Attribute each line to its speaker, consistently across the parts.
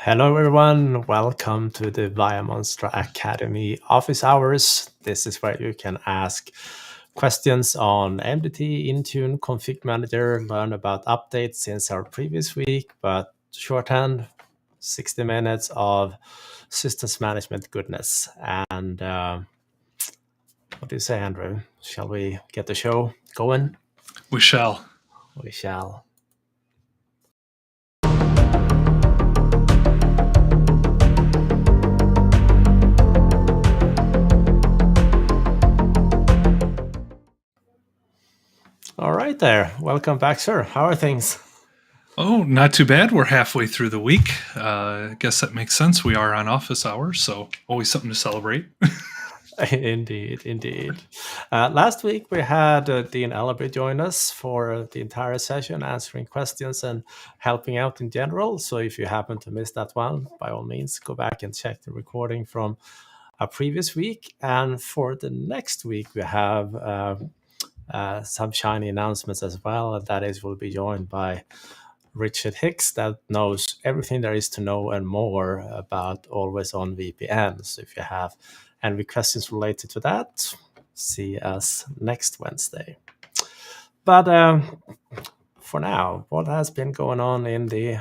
Speaker 1: Hello everyone, welcome to the ViaMonstra Academy office hours. This is where you can ask questions on MDT, Intune, ConfigMgr, learn about updates since our previous week, but shorthand, 60 minutes of systems management goodness. And what do you say, Andrew? Shall we get the show going?
Speaker 2: We shall.
Speaker 1: We shall. All right there. Welcome back, sir. How are things?
Speaker 2: Oh, not too bad. We're halfway through the week. I guess that makes sense. We are on office hours, so always something to celebrate.
Speaker 1: Indeed. Last week we had Dean Ellaby join us for the entire session, answering questions and helping out in general. So if you happen to miss that one, by all means, go back and check the recording from a previous week. And for the next week, we have some shiny announcements as well. And that is, we'll be joined by Richard Hicks, that knows everything there is to know and more about always-on VPN. So if you have any questions related to that, see us next Wednesday. But for now, what has been going on in the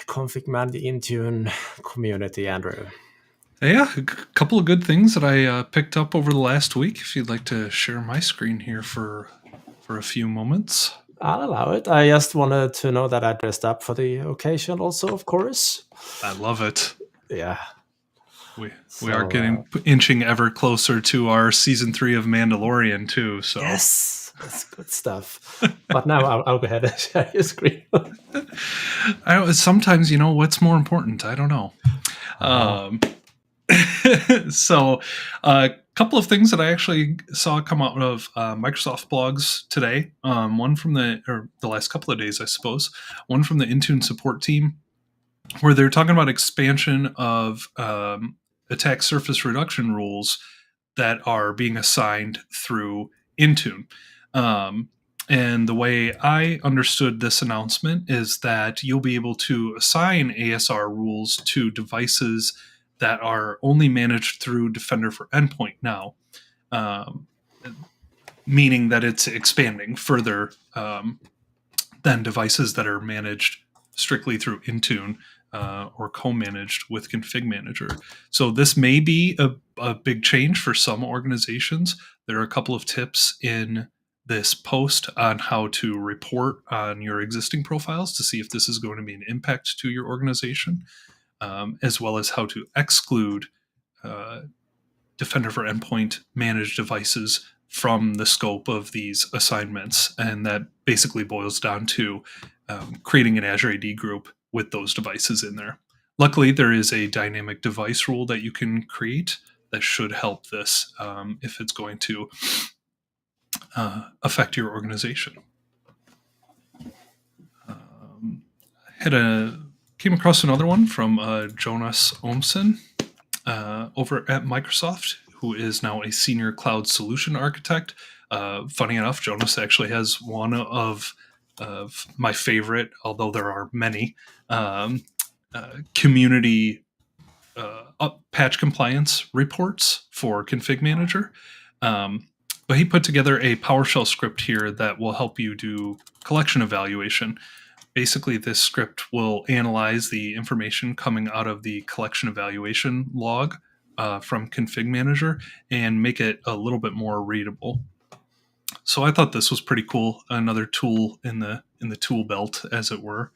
Speaker 1: ConfigMgr Intune community, Andrew?
Speaker 2: Yeah, a couple of good things that I picked up over the last week. If you'd like to share my screen here for a few moments.
Speaker 1: I'll allow it. I just wanted to know that I dressed up for the occasion also, of course.
Speaker 2: I love it.
Speaker 1: Yeah.
Speaker 2: We are inching ever closer to our season 3 of Mandalorian too. So
Speaker 1: yes, that's good stuff. But now I'll go ahead and share your screen.
Speaker 2: Sometimes, what's more important? I don't know. So a couple of things that I actually saw come out of Microsoft blogs today. One from the last couple of days, I suppose. One from the Intune support team, where they're talking about expansion of attack surface reduction rules that are being assigned through Intune. And the way I understood this announcement is that you'll be able to assign ASR rules to devices that are only managed through Defender for Endpoint now, meaning that it's expanding further than devices that are managed strictly through Intune or co-managed with ConfigMgr. So this may be a big change for some organizations. There are a couple of tips in this post on how to report on your existing profiles to see if this is going to be an impact to your organization. As well as how to exclude Defender for Endpoint managed devices from the scope of these assignments. And that basically boils down to creating an Azure AD group with those devices in there. Luckily, there is a dynamic device rule that you can create that should help this if it's going to affect your organization. Came across another one from Jonas Ohmsen over at Microsoft, who is now a senior cloud solution architect. Funny enough, Jonas actually has one of my favorite, although there are many, community patch compliance reports for ConfigMgr. But he put together a PowerShell script here that will help you do collection evaluation. Basically, this script will analyze the information coming out of the collection evaluation log from ConfigMgr and make it a little bit more readable. So I thought this was pretty cool. Another tool in the tool belt, as it were.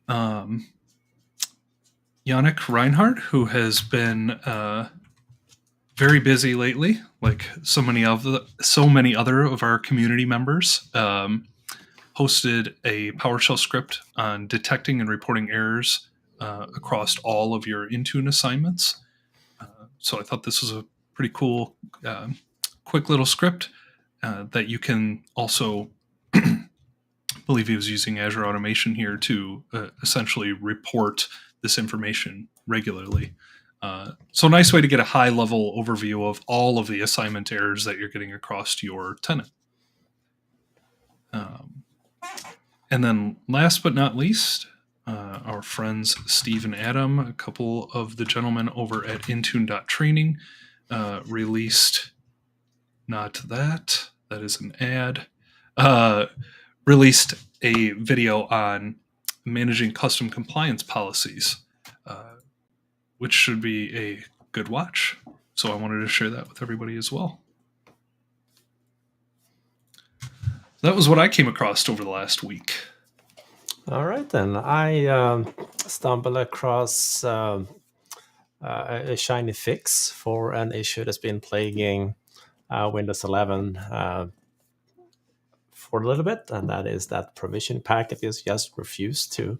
Speaker 2: Jannik Reinhard, who has been very busy lately, like so many other of our community members. Posted a PowerShell script on detecting and reporting errors across all of your Intune assignments. So I thought this was a pretty cool, quick little script that you can also, I believe he was using Azure Automation here to essentially report this information regularly. So a nice way to get a high-level overview of all of the assignment errors that you're getting across your tenant. And then last but not least, our friends Steve and Adam, a couple of the gentlemen over at Intune.Training, released, not that is an ad, released a video on managing custom compliance policies, which should be a good watch. So I wanted to share that with everybody as well. That was what I came across over the last week.
Speaker 1: All right, then. I stumbled across a shiny fix for an issue that's been plaguing Windows 11 for a little bit, and that is that provision packages just refuse to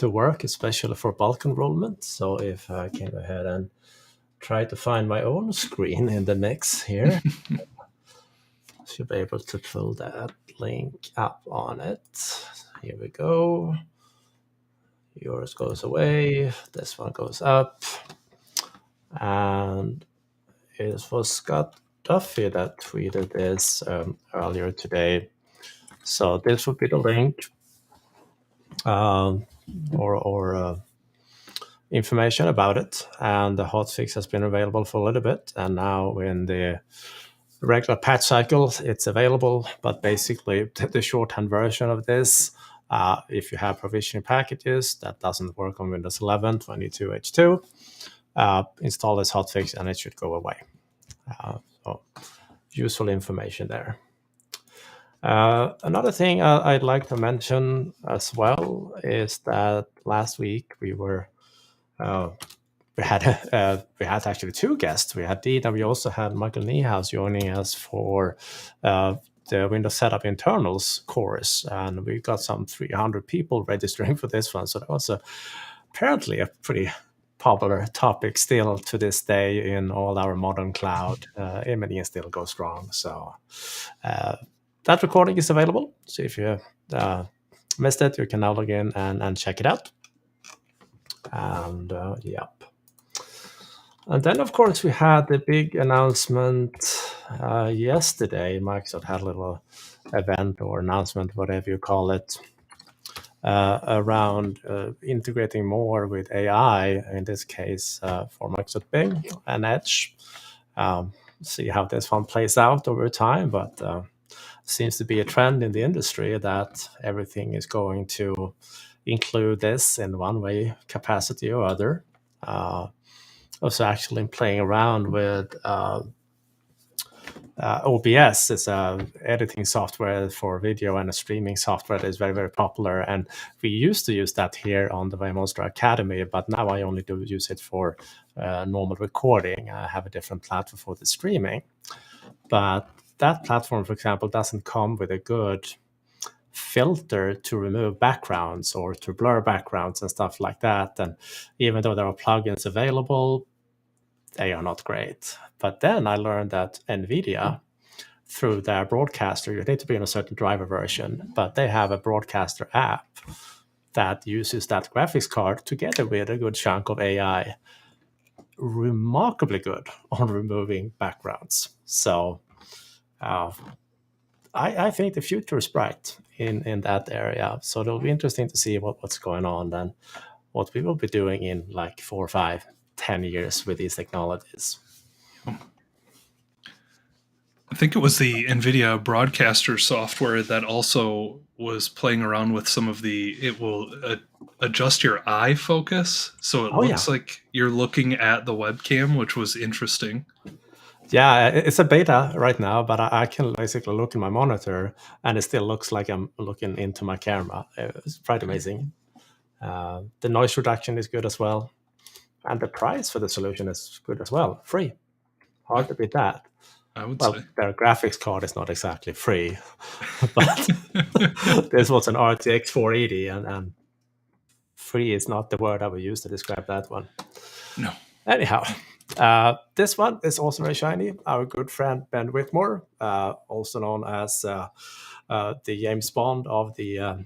Speaker 1: work, especially for bulk enrollment. So if I can go ahead and try to find my own screen in the mix here, should be able to pull that link up on it. Here we go. Yours goes away. This one goes up. And it was Scott Duffy that tweeted this earlier today. So this would be the link or information about it. And the hotfix has been available for a little bit. And now in the regular patch cycle, it's available. But basically, the shorthand version of this, if you have provisioning packages that doesn't work on Windows 11 22H2, install this hotfix and it should go away. So useful information there. Another thing I'd like to mention as well is that last week we had actually two guests. We had Dean and we also had Michael Niehaus joining us for the Windows Setup Internals course, and we got some 300 people registering for this one. So that was apparently a pretty popular topic still to this day in all our modern cloud. Imaging still goes strong. So that recording is available. So if you missed it, you can now log in and check it out. And yep. And then, of course, we had the big announcement yesterday. Microsoft had a little event or announcement, whatever you call it, around integrating more with AI, in this case for Microsoft Bing and Edge. See how this one plays out over time, but seems to be a trend in the industry that everything is going to include this in one way, capacity or other. Also actually playing around with OBS. It's a editing software for video and a streaming software that is very, very popular. And we used to use that here on the ViaMonstra Academy, but now I only do use it for normal recording. I have a different platform for the streaming. But that platform, for example, doesn't come with a good filter to remove backgrounds or to blur backgrounds and stuff like that. And even though there are plugins available, they are not great. But then I learned that NVIDIA, through their broadcaster, you need to be in a certain driver version, but they have a broadcaster app that uses that graphics card together with a good chunk of AI, remarkably good on removing backgrounds. So I think the future is bright in that area. So it'll be interesting to see what's going on and what we will be doing in like 4, 5, 10 years with these technologies.
Speaker 2: I think it was the NVIDIA broadcaster software that also was playing around with some of it will adjust your eye focus. So it looks like you're looking at the webcam, which was interesting.
Speaker 1: Yeah, it's a beta right now, but I can basically look in my monitor and it still looks like I'm looking into my camera. It's quite amazing. The noise reduction is good as well. And the price for the solution is good as well. Free. Hard to beat that.
Speaker 2: I would say.
Speaker 1: Their graphics card is not exactly free, but this was an RTX 480, and free is not the word I would use to describe that one.
Speaker 2: No.
Speaker 1: Anyhow, this one is also very shiny. Our good friend Ben Whitmore, also known as the James Bond of the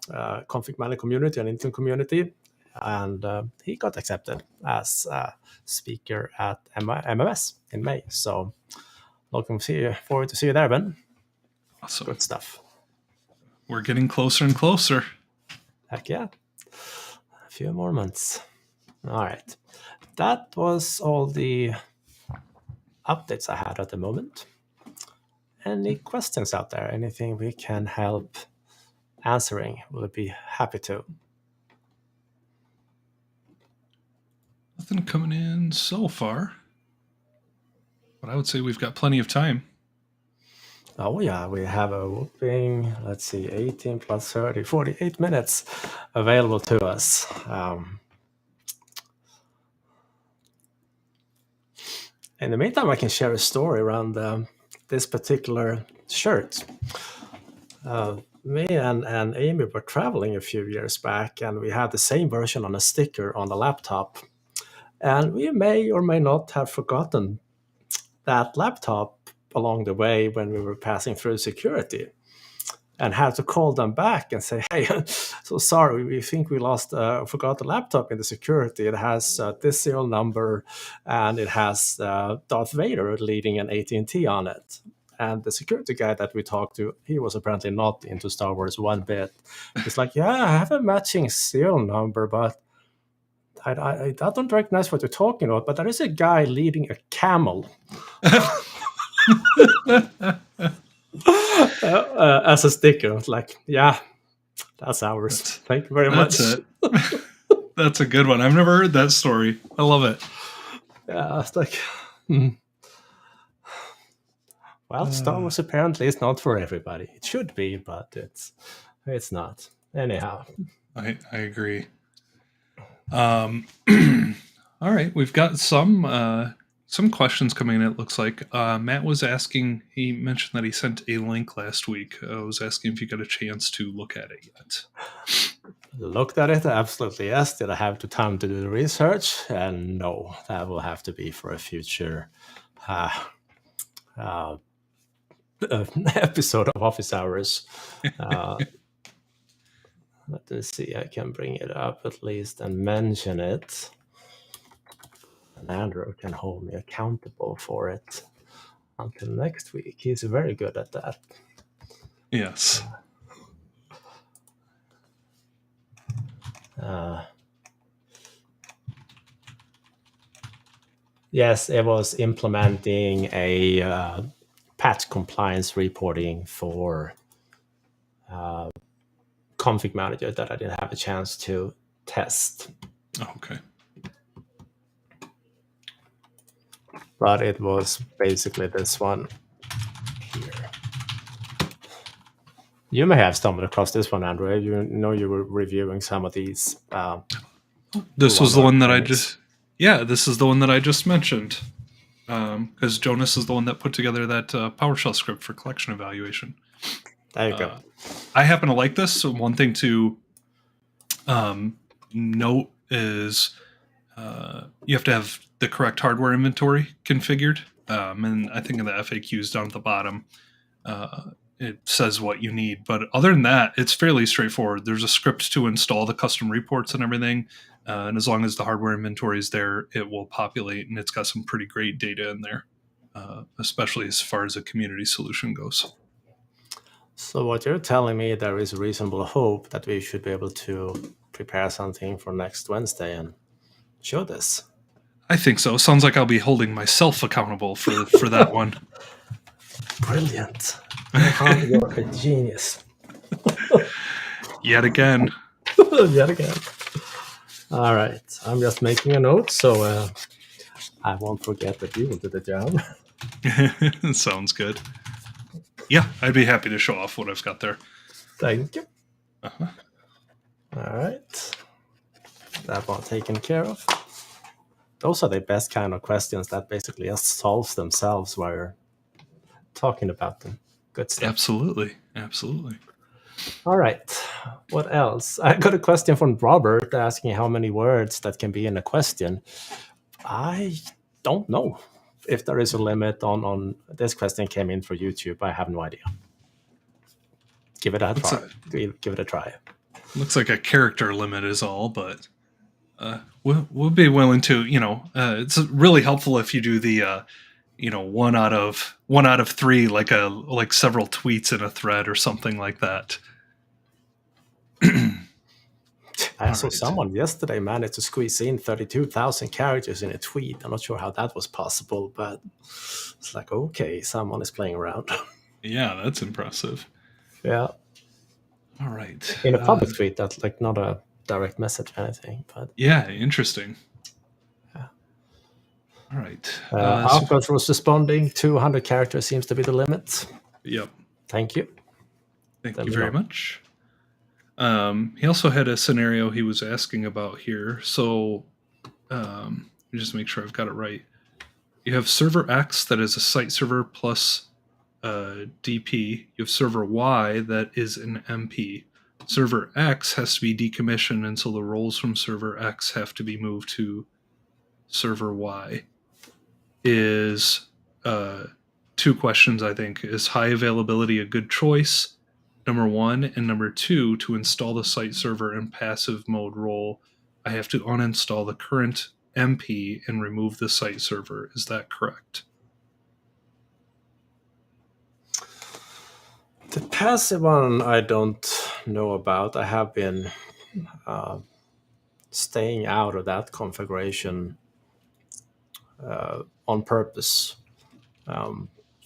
Speaker 1: ConfigMgr community and Intune community, and he got accepted as a speaker at MMS in May. So looking forward to see you there, Ben.
Speaker 2: Awesome.
Speaker 1: Good stuff.
Speaker 2: We're getting closer and closer.
Speaker 1: Heck yeah. few more months. All right. That was all the updates I had at the moment. Any questions out there? Anything we can help answering? We'll be happy to.
Speaker 2: Nothing coming in so far, but I would say we've got plenty of time.
Speaker 1: Oh yeah, we have a whooping, 18 plus 30, 48 minutes available to us. In the meantime, I can share a story around this particular shirt. Me and Amy were traveling a few years back, and we had the same version on a sticker on the laptop. And we may or may not have forgotten that laptop along the way when we were passing through security, and had to call them back and say, hey, so sorry, we think we forgot the laptop in the security. It has this serial number, and it has Darth Vader leading an AT&T on it. And the security guy that we talked to, he was apparently not into Star Wars one bit. He's like, yeah, I have a matching serial number, but I don't recognize what you're talking about, but there is a guy leading a camel. As a sticker. Like, yeah, that's ours. Thank you very much.
Speaker 2: That's it. That's a good one. I've never heard that story. I love it.
Speaker 1: Yeah, it's like, well, Star Wars apparently is not for everybody. It should be, but it's not. Anyhow,
Speaker 2: I agree. All right, we've got some questions coming in. It looks like Matt was asking. He mentioned that he sent a link last week. I was asking if you got a chance to look at it yet.
Speaker 1: Looked at it, absolutely yes. Did I have the time to do the research? And no, that will have to be for a future episode of Office Hours. Let us see, I can bring it up at least and mention it. And Andrew can hold me accountable for it until next week. He's very good at that.
Speaker 2: Yes.
Speaker 1: Yes, it was implementing a patch compliance reporting for ConfigMgr that I didn't have a chance to test.
Speaker 2: Oh, okay.
Speaker 1: But it was basically this one here. You may have stumbled across this one, Andrew. You know you were reviewing some of these.
Speaker 2: This was the one that this is the one that I just mentioned. Because Jonas is the one that put together that PowerShell script for collection evaluation.
Speaker 1: There you go.
Speaker 2: I happen to like this. So one thing to note is you have to have the correct hardware inventory configured. And I think in the FAQs down at the bottom, it says what you need. But other than that, it's fairly straightforward. There's a script to install the custom reports and everything. And as long as the hardware inventory is there, it will populate. And it's got some pretty great data in there, especially as far as a community solution goes.
Speaker 1: So what you're telling me, there is reasonable hope that we should be able to prepare something for next Wednesday and show this.
Speaker 2: I think so. Sounds like I'll be holding myself accountable for that one.
Speaker 1: Brilliant. Johan, you're a genius.
Speaker 2: Yet again.
Speaker 1: Yet again. All right. I'm just making a note, so I won't forget that you will do the job.
Speaker 2: Sounds good. Yeah, I'd be happy to show off what I've got there.
Speaker 1: Thank you.
Speaker 2: Uh-huh.
Speaker 1: All right. That one taken care of. Those are the best kind of questions that basically just solves themselves while you're talking about them. Good stuff.
Speaker 2: Absolutely.
Speaker 1: All right. What else? I got a question from Robert asking how many words that can be in a question. I don't know if there is a limit on this question came in for YouTube. I have no idea. Give it a try. Give it a try.
Speaker 2: Looks like a character limit is all, but we'll be willing to, it's really helpful if you do the, 1 out of 3, like several tweets in a thread or something like that.
Speaker 1: I
Speaker 2: All
Speaker 1: saw
Speaker 2: right.
Speaker 1: someone yesterday managed to squeeze in 32,000 characters in a tweet. I'm not sure how that was possible, but it's like, okay, someone is playing around.
Speaker 2: Yeah, that's impressive.
Speaker 1: Yeah.
Speaker 2: All right.
Speaker 1: In a public tweet, that's like not a direct message or anything, but
Speaker 2: Yeah, interesting.
Speaker 1: yeah.
Speaker 2: All right.
Speaker 1: Alcott was responding. 200 characters seems to be the limit.
Speaker 2: Yep.
Speaker 1: Thank you.
Speaker 2: Thank
Speaker 1: Let
Speaker 2: you
Speaker 1: me
Speaker 2: very
Speaker 1: know.
Speaker 2: much. He also had a scenario he was asking about here. So let me just make sure I've got it right. You have server X that is a site server plus DP. You have server Y that is an MP. Server X has to be decommissioned until the roles from server X have to be moved to server Y. Is two questions, I think. Is high availability a good choice? Number one. And number two, to install the site server in passive mode role, I have to uninstall the current MP and remove the site server. Is that correct?
Speaker 1: The passive one I don't know about. I have been staying out of that configuration on purpose.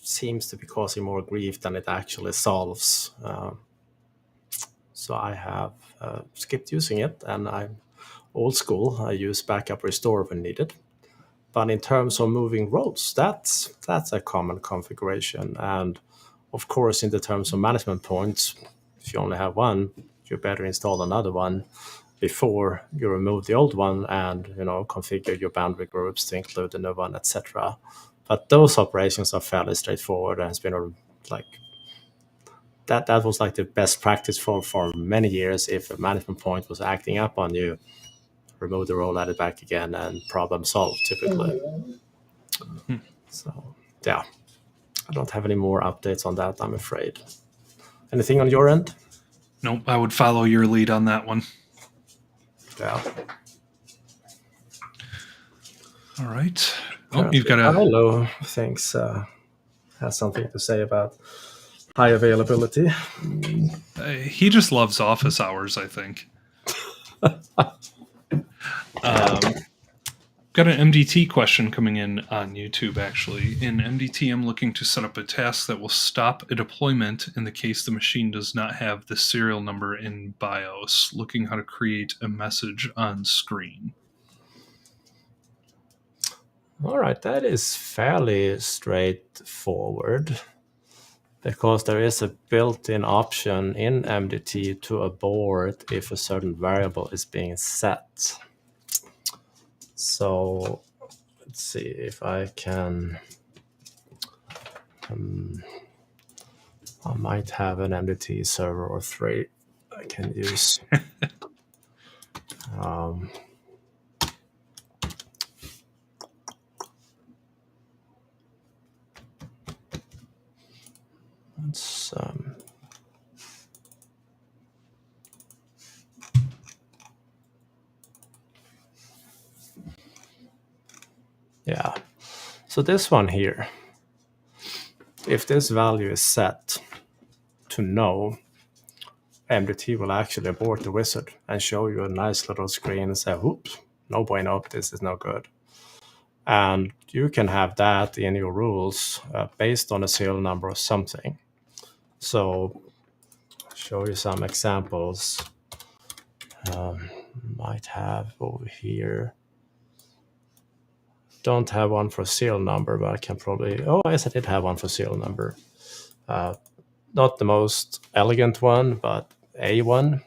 Speaker 1: Seems to be causing more grief than it actually solves. So I have skipped using it, and I'm old school. I use backup restore when needed. But in terms of moving roles, that's a common configuration. And of course, in the terms of management points, if you only have one, you better install another one before you remove the old one and configure your boundary groups to include the new one, etc. But those operations are fairly straightforward, and it's been like that was like the best practice for many years. If a management point was acting up on you, remove the role, add it back again, and problem solved typically. So yeah, I don't have any more updates on that, I'm afraid. Anything on your end?
Speaker 2: Nope, I would follow your lead on that one.
Speaker 1: Yeah.
Speaker 2: All right. Oh, you've got
Speaker 1: Hello. Thanks. Has something to say about high availability.
Speaker 2: he just loves office hours, I think. Got an MDT question coming in on YouTube, actually. In MDT, I'm looking to set up a task that will stop a deployment in the case the machine does not have the serial number in BIOS. Looking how to create a message on screen.
Speaker 1: All right, that is fairly straightforward, because there is a built-in option in MDT to abort if a certain variable is being set. So let's see if I can. I might have an MDT server or three I can use. Let's yeah. So this one here, if this value is set to no, MDT will actually abort the wizard and show you a nice little screen and say, oops, no bueno, this is no good. And you can have that in your rules based on a serial number or something. So I'll show you some examples. Might have over here. Don't have one for serial number, but I can probably, oh, yes, I did have one for serial number. Not the most elegant one, but a one.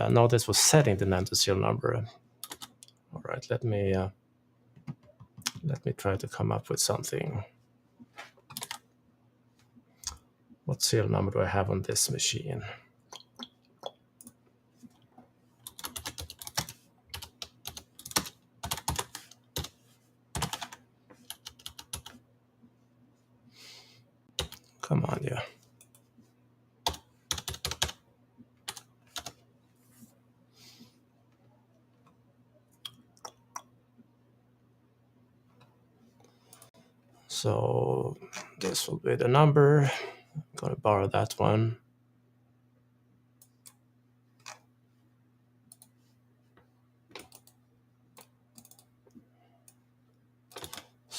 Speaker 1: No, this was setting the name to serial number. All right, let me try to come up with something. What serial number do I have on this machine? Come on, yeah. So this will be the number. I'm going to borrow that one.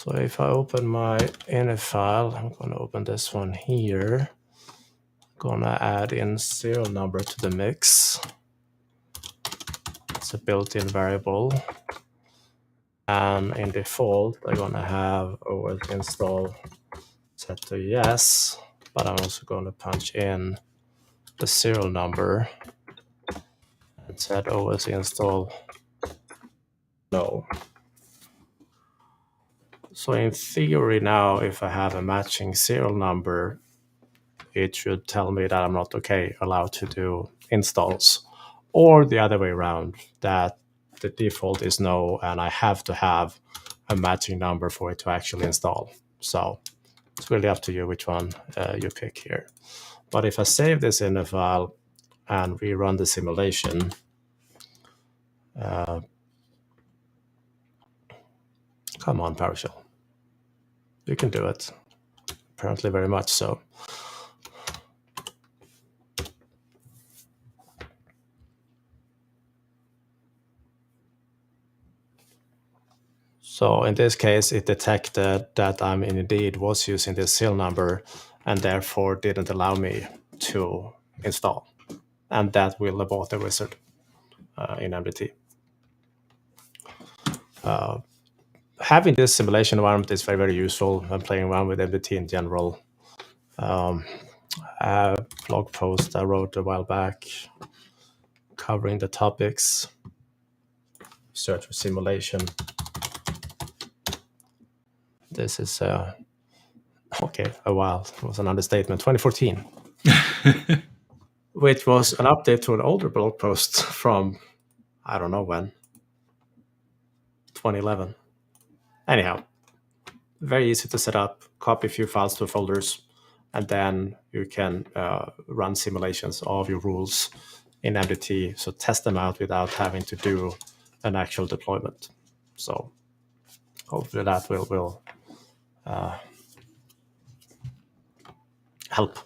Speaker 1: So if I open my init file, I'm going to open this one here. I'm going to add in serial number to the mix. It's a built-in variable. And in default, I'm going to have OS install set to yes, but I'm also going to punch in the serial number and set OS install no. So in theory now, if I have a matching serial number, it should tell me that I'm not allowed to do installs, or the other way around, that the default is no and I have to have a matching number for it to actually install. So it's really up to you which one you pick here. But if I save this in a file and rerun the simulation, come on, PowerShell. You can do it. Apparently very much so. So in this case, it detected that I'm indeed was using this serial number and therefore didn't allow me to install. And that will abort the wizard in MDT. Having this simulation environment is very, very useful when playing around with MDT in general. A blog post I wrote a while back covering the topics, search for simulation. This is, a while. It was an understatement, 2014. Which was an update to an older blog post from, I don't know when, 2011. Anyhow, very easy to set up, copy a few files to folders, and then you can run simulations of your rules in MDT, so test them out without having to do an actual deployment. So hopefully that will help.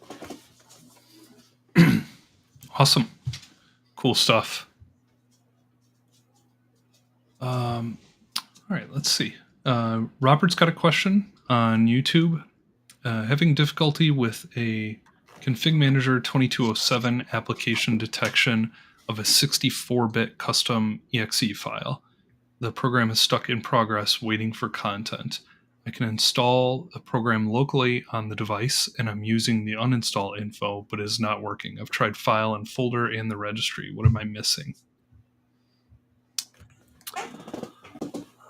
Speaker 2: Awesome. Cool stuff. All right, let's see. Robert's got a question on YouTube. Having difficulty with a ConfigMgr 2207 application detection of a 64-bit custom exe file. The program is stuck in progress waiting for content. I can install a program locally on the device, and I'm using the uninstall info, but it is not working. I've tried file and folder and the registry. What am I missing?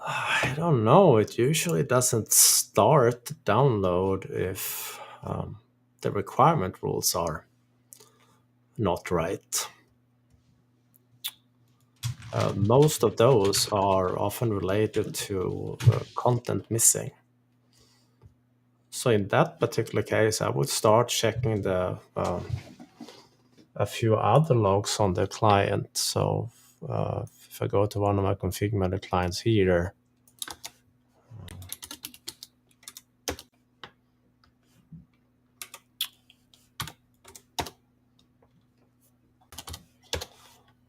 Speaker 1: I don't know. It usually doesn't start the download if the requirement rules are not right. Most of those are often related to content missing. So in that particular case, I would start checking the a few other logs on the client. So if I go to one of my ConfigMgr clients here,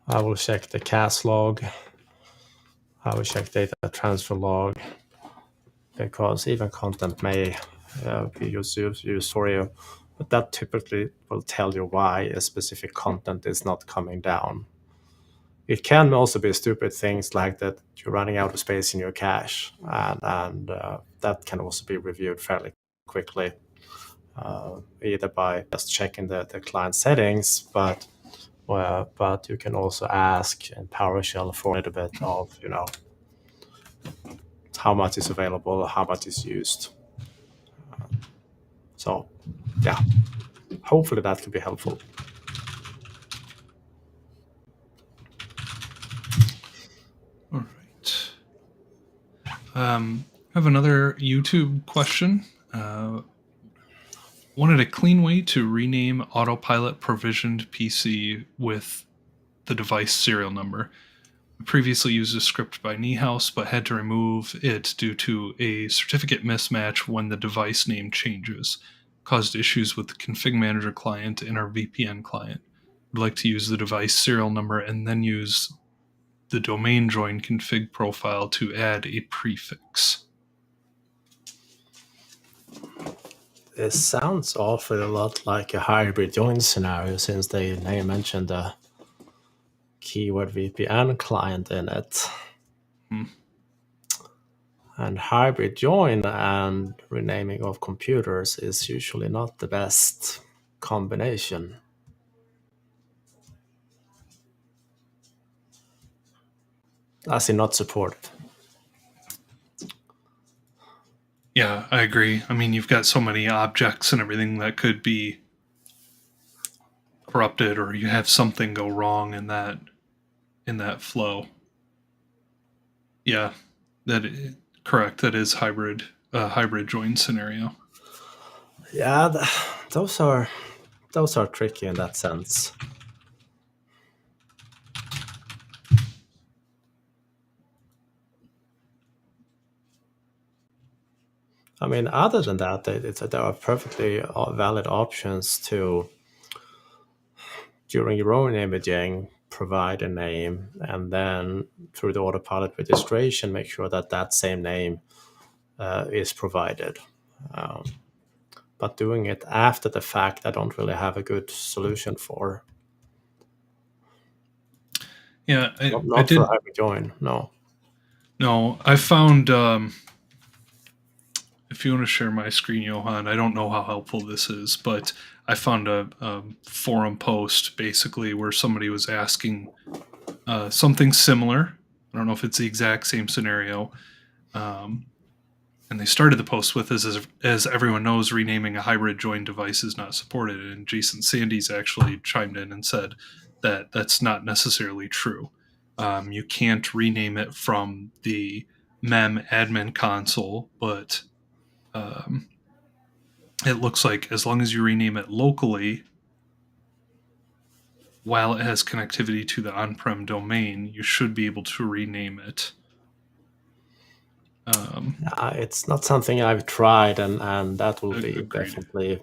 Speaker 1: I will check the CAS log. I will check data transfer log, because even content may be used for you, but that typically will tell you why a specific content is not coming down. It can also be stupid things like that you're running out of space in your cache, and that can also be reviewed fairly quickly, either by just checking the client settings, but you can also ask in PowerShell for a little bit of, how much is available, how much is used. So, yeah, hopefully that could be helpful.
Speaker 2: All right. I have another YouTube question. Wanted a clean way to rename autopilot provisioned PC with the device serial number. I previously used a script by Niehaus, but had to remove it due to a certificate mismatch when the device name changes. Caused issues with the ConfigMgr client and our VPN client. Would like to use the device serial number and then use the domain join config profile to add a prefix.
Speaker 1: It sounds awfully a lot like a hybrid join scenario since they mentioned the keyword VPN client in it. And hybrid join and renaming of computers is usually not the best combination. As in not supported.
Speaker 2: Yeah, I agree. I mean, you've got so many objects and everything that could be corrupted, or you have something go wrong in that flow. Yeah, correct. That is hybrid join scenario.
Speaker 1: Yeah, those are tricky in that sense. I mean, other than that, there are perfectly valid options to, during your own imaging, provide a name, and then through the autopilot registration, make sure that that same name is provided. But doing it after the fact, I don't really have a good solution for.
Speaker 2: Yeah,
Speaker 1: Not for hybrid join, no.
Speaker 2: No, I found. If you want to share my screen, Johan, I don't know how helpful this is, but I found a forum post basically where somebody was asking something similar. I don't know if it's the exact same scenario. And they started the post with, as everyone knows, renaming a hybrid join device is not supported. And Jason Sandys actually chimed in and said that that's not necessarily true. You can't rename it from the mem admin console, but it looks like as long as you rename it locally, while it has connectivity to the on-prem domain, you should be able to rename it.
Speaker 1: It's not something I've tried, and that will be
Speaker 2: Agreed.
Speaker 1: definitely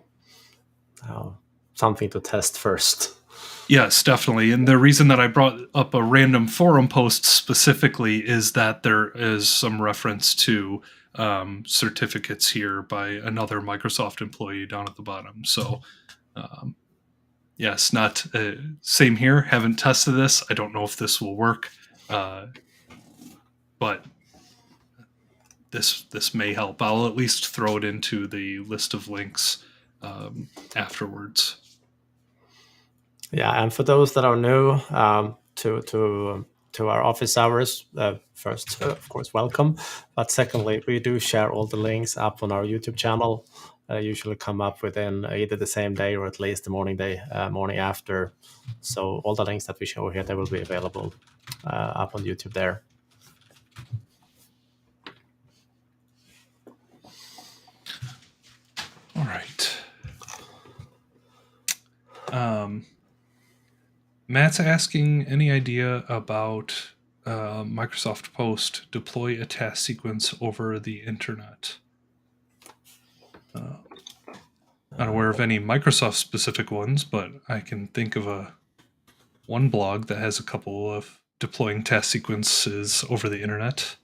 Speaker 1: something to test first.
Speaker 2: Yes, definitely. And the reason that I brought up a random forum post specifically is that there is some reference to certificates here by another Microsoft employee down at the bottom. So, yes, not same here. Haven't tested this. I don't know if this will work, but this may help. I'll at least throw it into the list of links afterwards.
Speaker 1: Yeah, and for those that are new to our office hours, first, of course, welcome. But secondly, we do share all the links up on our YouTube channel. Usually come up within either the same day or at least the morning after. So all the links that we show here, they will be available up on YouTube there.
Speaker 2: All right. Matt's asking, any idea about Microsoft Post deploy a task sequence over the internet? Not aware of any Microsoft specific ones, but I can think of one blog that has a couple of deploying task sequences over the internet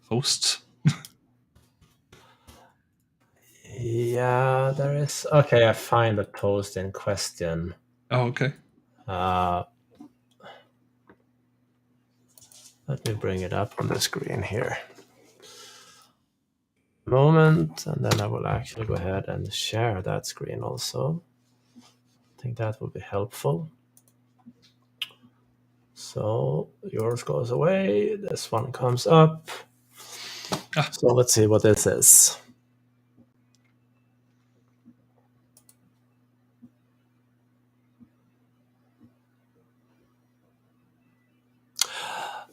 Speaker 2: posts.
Speaker 1: Yeah, there is. Okay, I find the post in question.
Speaker 2: Oh, okay.
Speaker 1: Let me bring it up on the screen here. Moment, and then I will actually go ahead and share that screen also. I think that will be helpful. So yours goes away, this one comes up. So let's see what this is.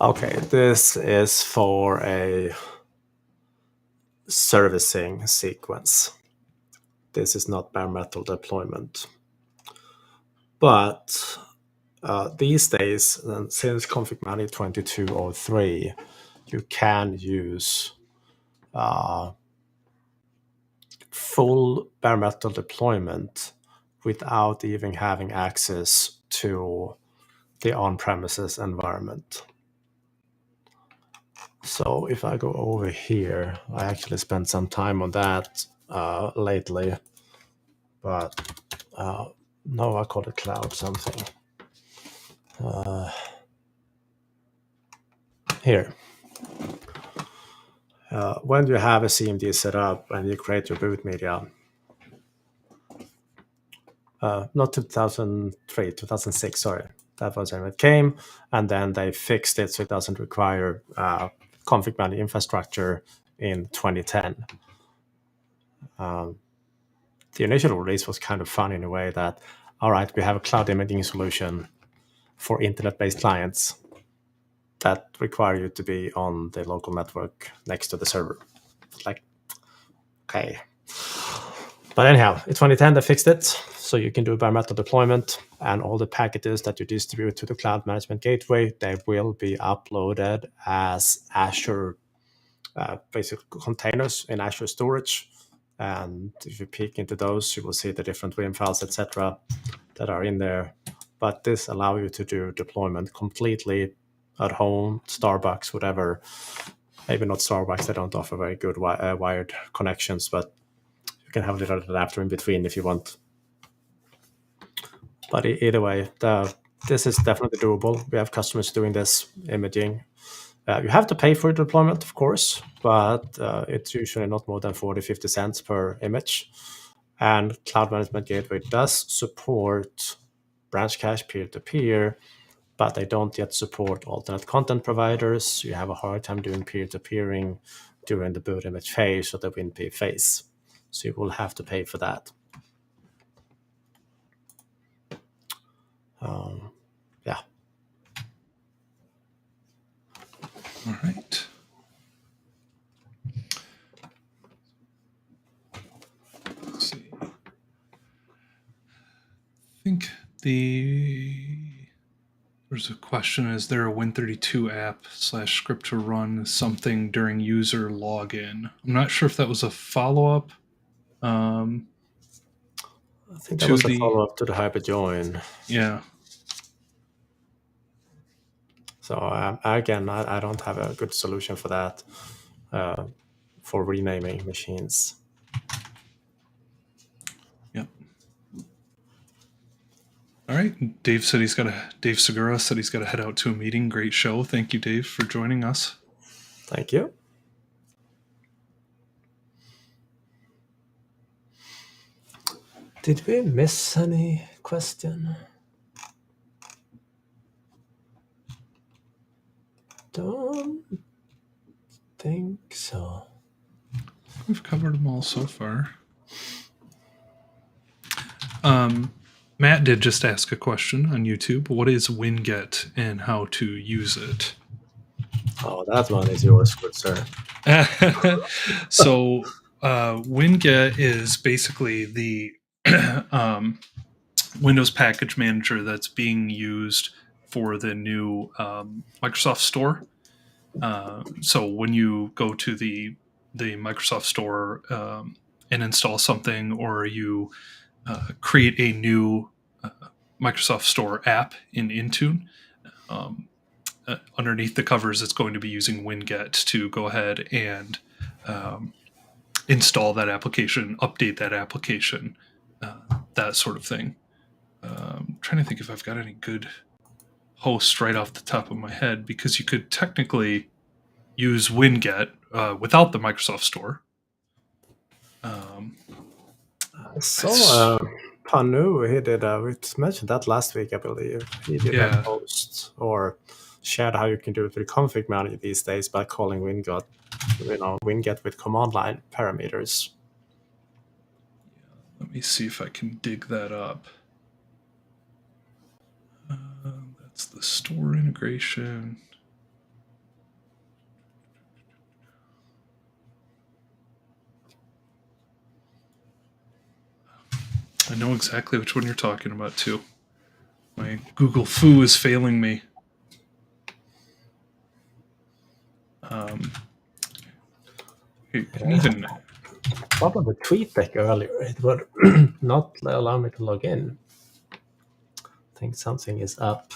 Speaker 1: Okay, this is for a servicing sequence. This is not bare metal deployment. But these days, since ConfigMgr 2203, you can use full bare metal deployment without even having access to the on-premises environment. So if I go over here, I actually spent some time on that lately, but no, I call it cloud something. Here. When you have a CMD set up and you create your boot media, not 2003, 2006, sorry. That was when it came, and then they fixed it so it doesn't require ConfigMgr infrastructure in 2010. The initial release was kind of fun in a way that, all right, we have a cloud imaging solution for internet-based clients that require you to be on the local network next to the server. It's like, okay. But anyhow, in 2010, they fixed it. So you can do bare metal deployment, and all the packages that you distribute to the cloud management gateway, they will be uploaded as Azure basic containers in Azure storage. And if you peek into those, you will see the different Vim files, etc., that are in there. But this allows you to do deployment completely at home, Starbucks, whatever. Maybe not Starbucks, they don't offer very good wired connections, but you can have a little adapter in between if you want. But either way, this is definitely doable. We have customers doing this imaging. You have to pay for deployment, of course, but it's usually not more than 40, 50 cents per image. And Cloud Management Gateway does support branch cache peer-to-peer, but they don't yet support alternate content providers. You have a hard time doing peer-to-peering during the boot image phase or the WinP phase. So you will have to pay for that. Yeah.
Speaker 2: All right. Let's see. I think there's a question, is there a Win32 app / script to run something during user login? I'm not sure if that was a follow-up.
Speaker 1: I think that was a follow-up to the hyperjoin.
Speaker 2: Yeah.
Speaker 1: So again, I don't have a good solution for that, for renaming machines.
Speaker 2: Yep. All right. Dave Segura said he's got to head out to a meeting. Great show. Thank you, Dave, for joining us.
Speaker 1: Thank you. Did we miss any question? Don't think so.
Speaker 2: We've covered them all so far. Matt did just ask a question on YouTube. What is Winget and how to use it?
Speaker 1: Oh, that one is yours, good sir.
Speaker 2: So Winget is basically the Windows package manager that's being used for the new Microsoft Store. So when you go to the Microsoft Store and install something, or you create a new Microsoft Store app in Intune, underneath the covers, it's going to be using Winget to go ahead and install that application, update that application, that sort of thing. I'm trying to think if I've got any good hosts right off the top of my head, because you could technically use Winget without the Microsoft Store.
Speaker 1: Panu, he did, we mentioned that last week, I believe. He did a post or shared how you can do it with ConfigMgr these days by calling Winget, Winget with command line parameters.
Speaker 2: Let me see if I can dig that up. That's the store integration. I know exactly which one you're talking about, too. My Google Foo is failing me. Even
Speaker 1: what was the tweet deck earlier? It would not allow me to log in. I think something is up.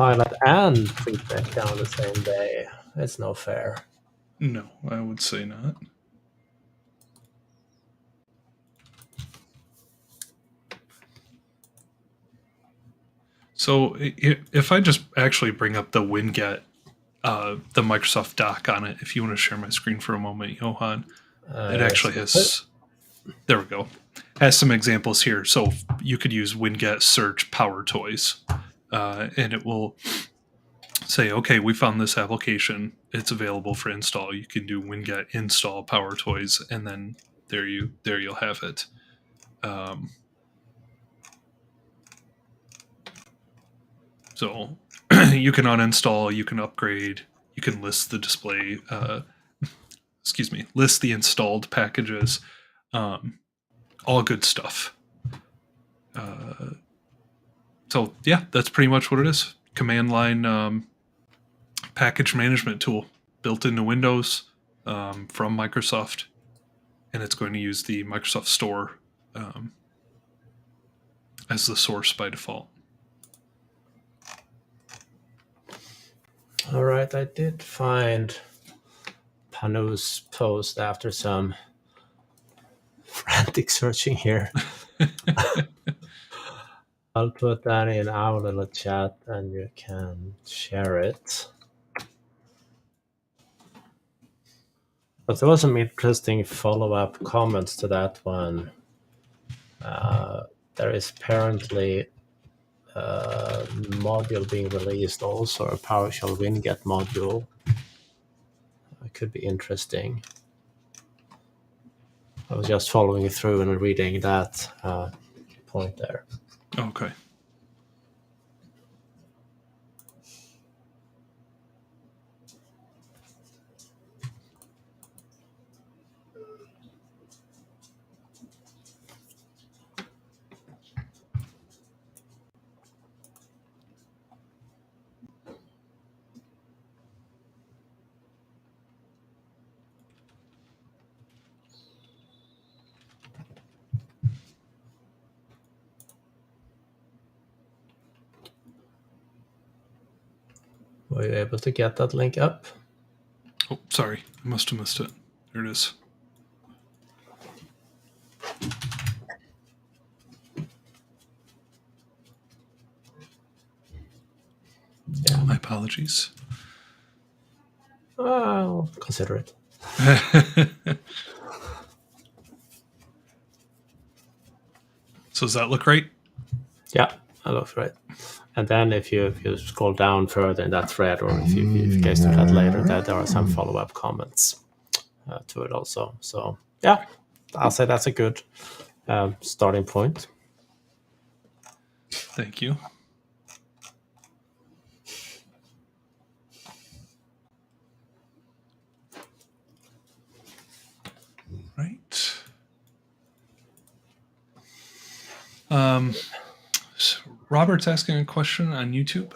Speaker 1: Copilot and prefix on the same day. It's no fair.
Speaker 2: No, I would say not. So if I just actually bring up the Winget, the Microsoft doc on it, if you want to share my screen for a moment, Johan, it actually has, there we go, has some examples here. So you could use Winget search Power Toys, and it will say, okay, we found this application. It's available for install. You can do Winget install Power Toys, and then there you'll have it. So you can uninstall, you can upgrade, you can list the display, list the installed packages, all good stuff. So yeah, that's pretty much what it is. Command line package management tool built into Windows from Microsoft, and it's going to use the Microsoft Store as the source by default.
Speaker 1: All right, I did find Panu's post after some frantic searching here. I'll put that in our little chat and you can share it. But there was some interesting follow-up comments to that one. There is apparently a module being released also, a PowerShell Winget module. It could be interesting. I was just following through and reading that point there.
Speaker 2: Okay.
Speaker 1: Were you able to get that link up?
Speaker 2: Oh, sorry. I must have missed it. There it is.
Speaker 1: Yeah.
Speaker 2: My apologies.
Speaker 1: I'll consider it.
Speaker 2: So does that look right?
Speaker 1: Yeah, that looks right. And then if you scroll down further in that thread, or if you guys do that later, there are some follow-up comments to it also. So yeah, I'll say that's a good starting point.
Speaker 2: Thank you. Right. So Robert's asking a question on YouTube.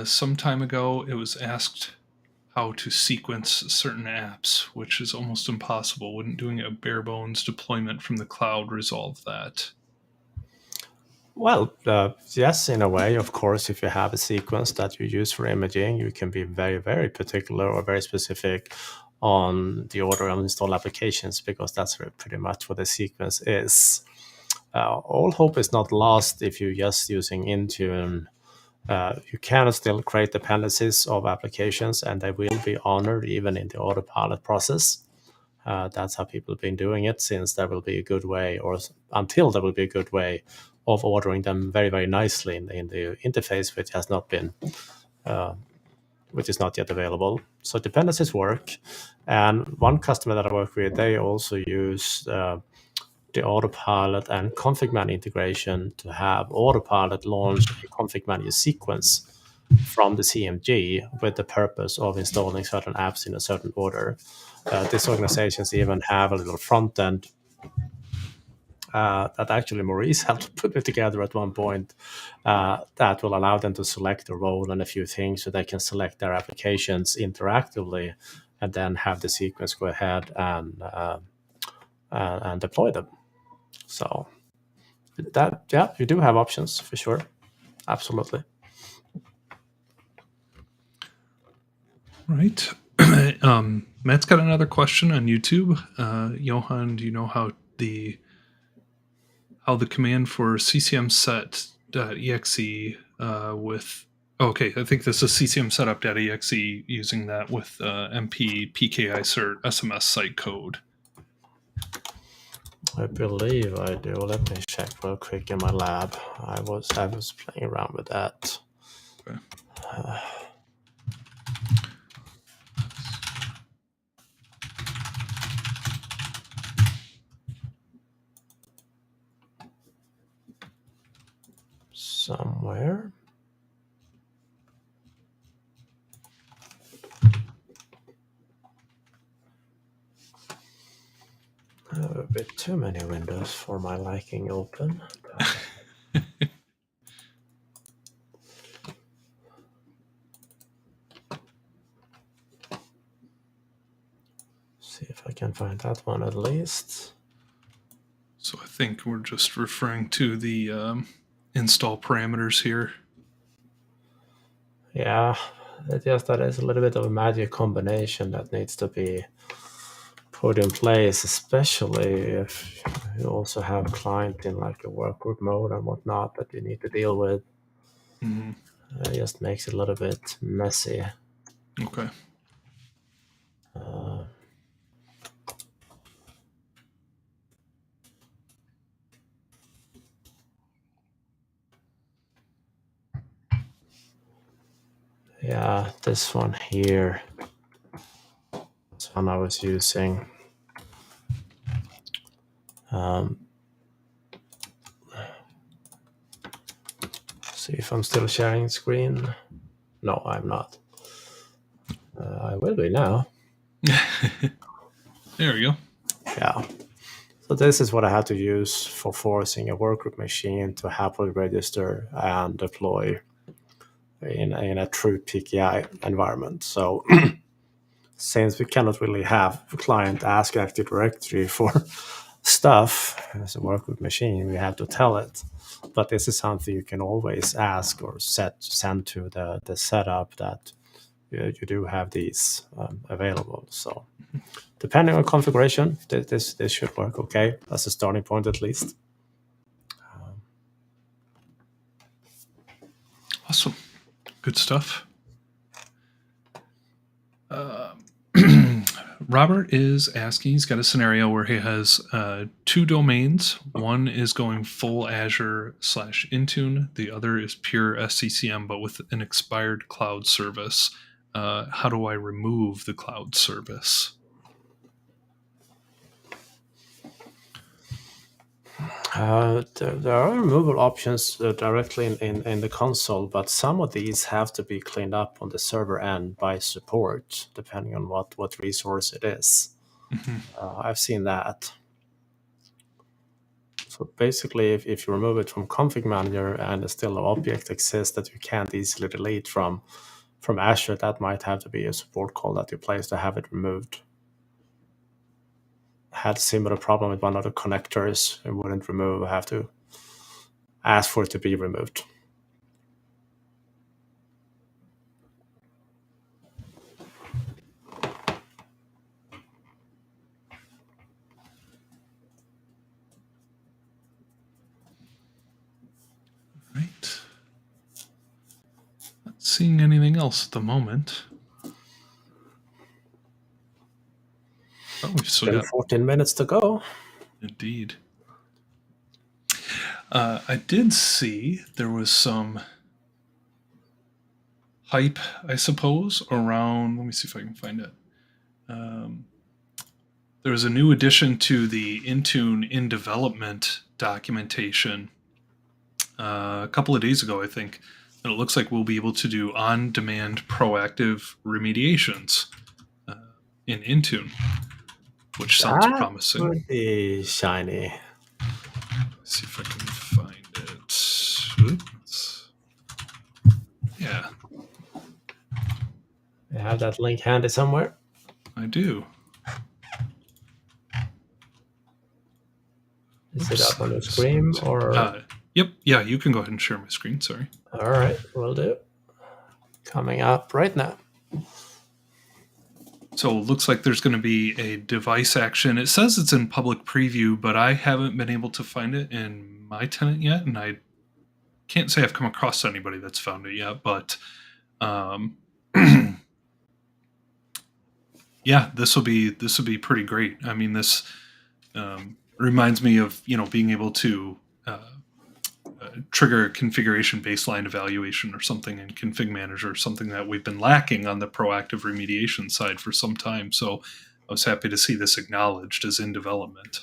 Speaker 2: Some time ago, it was asked how to sequence certain apps, which is almost impossible. Wouldn't doing a bare bones deployment from the cloud resolve that?
Speaker 1: Well, yes, in a way, of course, if you have a sequence that you use for imaging, you can be very, very particular or very specific on the order of install applications, because that's pretty much what the sequence is. All hope is not lost if you're just using Intune. You can still create dependencies of applications, and they will be honored even in the autopilot process. That's how people have been doing it, since there will be a good way, or until there will be a good way of ordering them very, very nicely in the interface, which has not been, which is not yet available. So dependencies work. And one customer that I work with, they also use the autopilot and ConfigMgr integration to have autopilot launch a ConfigMgr sequence from the CMG with the purpose of installing certain apps in a certain order. These organizations even have a little front end that actually Maurice helped put it together at one point, that will allow them to select a role and a few things, so they can select their applications interactively and then have the sequence go ahead and deploy them. So that, yeah, you do have options for sure. Absolutely.
Speaker 2: Right. Matt's got another question on YouTube. Johan, do you know how the command for ccmset.exe with okay, I think this is ccmsetup.exe using that with mp pki cert SMSSITECODE.
Speaker 1: I believe I do. Let me check real quick in my lab. I was playing around with that.
Speaker 2: Okay.
Speaker 1: Somewhere. I have a bit too many windows for my liking open. See if I can find that one at least.
Speaker 2: So I think we're just referring to the install parameters here.
Speaker 1: Yeah, it's just that it's a little bit of a magic combination that needs to be put in place, especially if you also have a client in like a workgroup mode and whatnot that you need to deal with.
Speaker 2: Mm-hmm.
Speaker 1: It just makes it a little bit messy.
Speaker 2: Okay.
Speaker 1: Yeah, this one here. This one I was using. See if I'm still sharing screen. No, I'm not. I will be now.
Speaker 2: There we go.
Speaker 1: Yeah. So this is what I had to use for forcing a workgroup machine to happily register and deploy in a true PKI environment. So since we cannot really have a client ask Active Directory for stuff as a workgroup machine, we have to tell it. But this is something you can always ask or send to the setup that you do have these available. So depending on configuration, this should work okay as a starting point at least.
Speaker 2: Awesome. Good stuff. Robert is asking, he's got a scenario where he has 2 domains. One is going full Azure / Intune. The other is pure SCCM, but with an expired cloud service. How do I remove the cloud service?
Speaker 1: There are removal options directly in the console, but some of these have to be cleaned up on the server end by support, depending on what resource it is.
Speaker 2: Mm-hmm.
Speaker 1: I've seen that. So basically, if you remove it from ConfigMgr and still an object exists that you can't easily delete from Azure, that might have to be a support call that you place to have it removed. Had a similar problem with one of the connectors. It wouldn't remove. I have to ask for it to be removed.
Speaker 2: Right. Not seeing anything else at the moment. Oh, we've still got
Speaker 1: 14 minutes to go.
Speaker 2: Indeed. I did see there was some hype, I suppose, around. Let me see if I can find it. There was a new addition to the Intune in development documentation a couple of days ago, I think. And it looks like we'll be able to do on-demand proactive remediations in Intune, which sounds promising.
Speaker 1: Would be shiny.
Speaker 2: Let's see if I can find it. Oops. Yeah.
Speaker 1: You have that link handy somewhere?
Speaker 2: I do.
Speaker 1: Is it up on the screen or?
Speaker 2: Yep. Yeah, you can go ahead and share my screen. Sorry.
Speaker 1: All right, will do. Coming up right now.
Speaker 2: So it looks like there's going to be a device action. It says it's in public preview, but I haven't been able to find it in my tenant yet, and I can't say I've come across anybody that's found it yet. But yeah, this will be pretty great. I mean, this reminds me of being able to trigger a configuration baseline evaluation or something in ConfigMgr, something that we've been lacking on the proactive remediation side for some time. So I was happy to see this acknowledged as in development.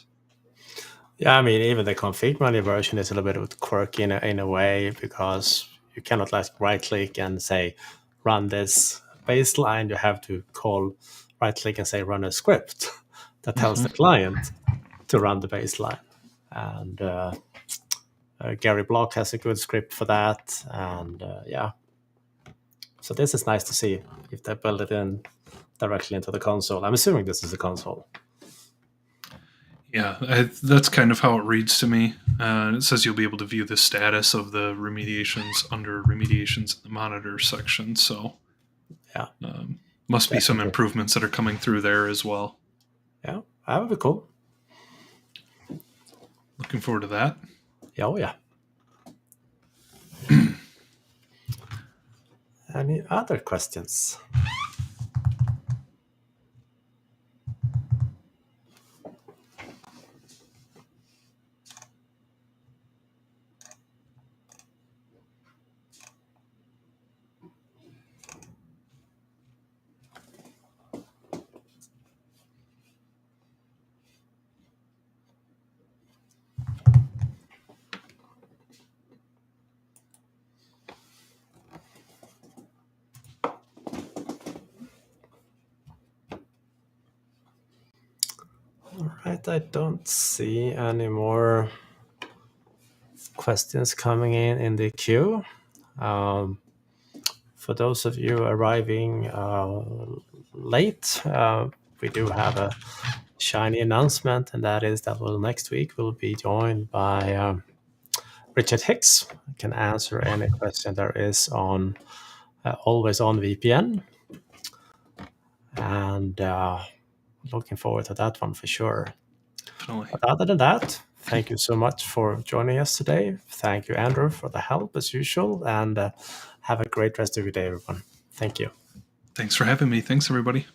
Speaker 1: Yeah, I mean, even the ConfigMgr version is a little bit quirky in a way, because you cannot right click and say run this baseline. You have to call right click and say run a script that tells the client to run the baseline. And Gary Block has a good script for that. And yeah, so this is nice to see if they build it in directly into the console. I'm assuming this is the console.
Speaker 2: Yeah, that's kind of how it reads to me. It says you'll be able to view the status of the remediations under remediations in the monitor section. So
Speaker 1: yeah,
Speaker 2: must be some improvements that are coming through there as well.
Speaker 1: Yeah, that would be cool.
Speaker 2: Looking forward to that.
Speaker 1: Yeah, oh yeah. Any other questions? All right, I don't see any more questions coming in the queue. For those of you arriving late, we do have a shiny announcement, and that is that next week we'll be joined by Richard Hicks. Who can answer any question there is on always on VPN, and looking forward to that one for sure.
Speaker 2: Definitely.
Speaker 1: But other than that, thank you so much for joining us today. Thank you, Andrew, for the help as usual, and have a great rest of your day, everyone. Thank you.
Speaker 2: Thanks for having me. Thanks, everybody.